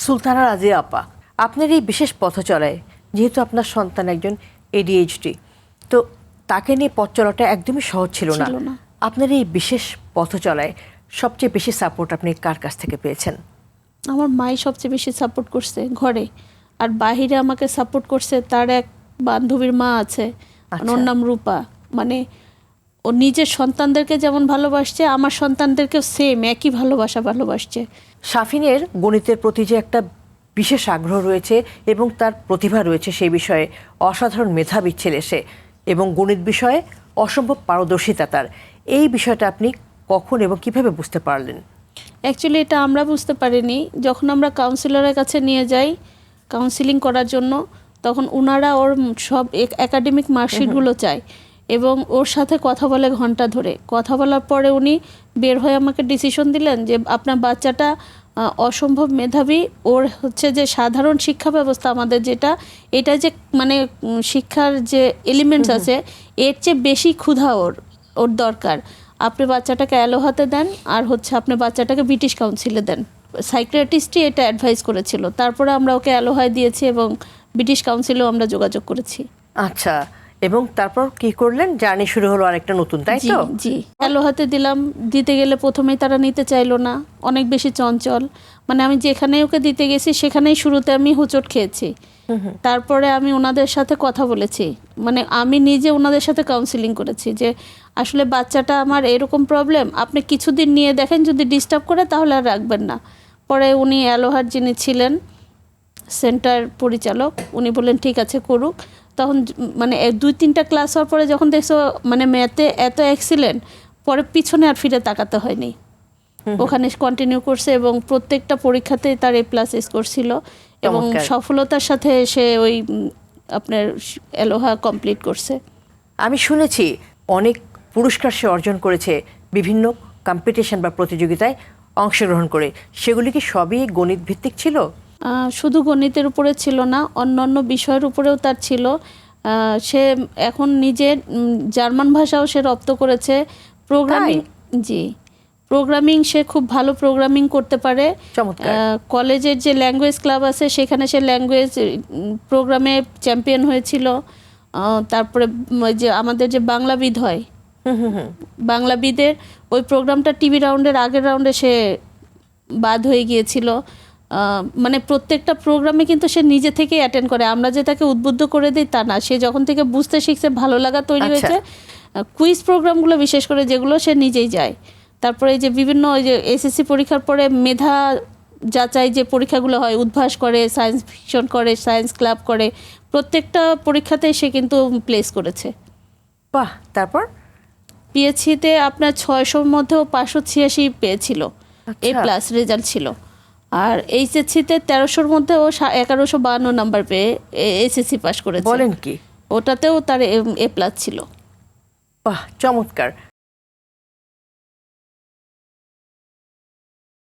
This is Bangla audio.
সুলতানা রাজিয়া আপা, আপনার এই বিশেষ পথ চলায় যেহেতু আপনার সন্তান একজন ADHD, তো তাকে নিয়ে পথ চলাটা একদমই সহজ ছিল না। আপনার এই বিশেষ পথ চলায় সবচেয়ে বেশি সাপোর্ট আপনি কার কাছ থেকে পেয়েছেন? আমার মাই সবচেয়ে বেশি সাপোর্ট করছে ঘরে, আর বাহিরে আমাকে সাপোর্ট করছে তার এক বান্ধবীর মা আছে, ওর নাম রূপা। মানে ও নিজের সন্তানদেরকে যেমন ভালোবাসছে, আমার সন্তানদেরকেও সেম একই ভালোবাসছে। শাফিনের গণিতের প্রতি যে একটা বিশেষ আগ্রহ রয়েছে এবং তার প্রতিভা রয়েছে সেই বিষয়ে, অসাধারণ মেধাবী ছেলে সে, এবং গণিত বিষয়ে অসম্ভব পারদর্শিতা তার, এই বিষয়টা আপনি কখন এবং কিভাবে বুঝতে পারলেন? অ্যাকচুয়ালি এটা আমরা বুঝতে পারিনি। যখন আমরা কাউন্সিলরের কাছে নিয়ে যাই কাউন্সিলিং করার জন্য, তখন ওনারা ওর সব একাডেমিক মার্কশিটগুলো চায় এবং ওর সাথে কথা বলে ঘন্টা ধরে। কথা বলার পরে উনি বের হয়ে আমাকে ডিসিশন দিলেন যে আপনার বাচ্চাটা অসম্ভব মেধাবী, ওর হচ্ছে যে সাধারণ শিক্ষা ব্যবস্থা আমাদের যেটা, এটা যে মানে শিক্ষার যে এলিমেন্টস আছে এর চেয়ে বেশি ক্ষুধা ওর দরকার। আপনি বাচ্চাটাকে অ্যালোহাতে দেন, আর হচ্ছে আপনি বাচ্চাটাকে ব্রিটিশ কাউন্সিলে দেন। সাইকিয়াট্রিস্টই এটা অ্যাডভাইস করেছিল। তারপরে আমরা ওকে অ্যালোহায় দিয়েছি এবং ব্রিটিশ কাউন্সিলেও আমরা যোগাযোগ করেছি। আচ্ছা, এবং তারপর কি করলেন? জার্নি শুরু হলো আরেকটা নতুন, তাই তো? জি, অ্যালোহাতে দিলাম। দিতে গেলে প্রথমেই তারা নিতে চাইলো না, অনেক বেশি চঞ্চল। মানে আমি যেখানে ওকে দিতে গেছি সেখানেই শুরুতে আমি হোঁচট খেয়েছি। তারপরে আমি ওনাদের সাথে কথা বলেছি, মানে আমি নিজে ওনাদের সাথে কাউন্সিলিং করেছি যে আসলে বাচ্চাটা আমার এরকম প্রবলেম, আপনি কিছুদিন নিয়ে দেখেন, যদি ডিস্টার্ব করে তাহলে আর রাখবেন না। পরে উনি অ্যালোহার যিনি ছিলেন সেন্টার পরিচালক, উনি বললেন ঠিক আছে করুক। তখন মানে 2-3টা ক্লাস হওয়ার পরে যখন দেখছো মানে ম্যাথে এত এক্সিলেন্ট, পরে পিছনে আর ফিরে তাকাতে হয়নি, ওখানে কন্টিনিউ করছে এবং প্রত্যেকটা পরীক্ষাতেই তার A+ স্কোর ছিল এবং সফলতার সাথে সে ওই আপনার অ্যালোহা কমপ্লিট করছে। আমি শুনেছি অনেক পুরস্কার সে অর্জন করেছে বিভিন্ন কম্পিটিশন বা প্রতিযোগিতায় অংশগ্রহণ করে, সেগুলি কি সবই গণিত ভিত্তিক ছিল? শুধু গণিতের উপরে ছিল না, অন্যান্য বিষয়ের উপরেও তার ছিল। সে এখন নিজে জার্মান ভাষাও সে রপ্ত করেছে। প্রোগ্রামিং, জি প্রোগ্রামিং সে খুব ভালো প্রোগ্রামিং করতে পারে। কলেজের যে ল্যাঙ্গুয়েজ ক্লাব আছে সেখানে সে ল্যাঙ্গুয়েজ প্রোগ্রামে চ্যাম্পিয়ন হয়েছিল। তারপরে যে আমাদের যে বাংলাবিদ হয়, বাংলাবিদের ওই প্রোগ্রামটা টিভি রাউন্ডের আগের রাউন্ডে সে বাদ হয়ে গিয়েছিল। মানে প্রত্যেকটা প্রোগ্রামে কিন্তু সে নিজে থেকেই অ্যাটেন্ড করে, আমরা যে তাকে উদ্বুদ্ধ করে দিই তা না। সে যখন থেকে বুঝতে শিখছে, ভালো লাগা তৈরি হয়েছে, কুইজ প্রোগ্রামগুলো বিশেষ করে যেগুলো সে নিজেই যায়। তারপরে এই যে বিভিন্ন ওই যে SSC পরীক্ষার পরে মেধা যাচাই যে পরীক্ষাগুলো হয়, উদ্ভাস করে, সায়েন্স ফিকশন করে, সায়েন্স ক্লাব করে, প্রত্যেকটা পরীক্ষাতেই সে কিন্তু প্লেস করেছে। বাহ! তারপর PHCতে আপনার 600-র মধ্যেও 586 পেয়েছিল, A+ রেজাল্ট ছিল। আর HSCতে 1300-র মধ্যে ও 1152 নাম্বার পেয়ে SSC পাস করেছে। বলেন কি? ওটাতেও তার A+ ছিল। বাহ, চমৎকার।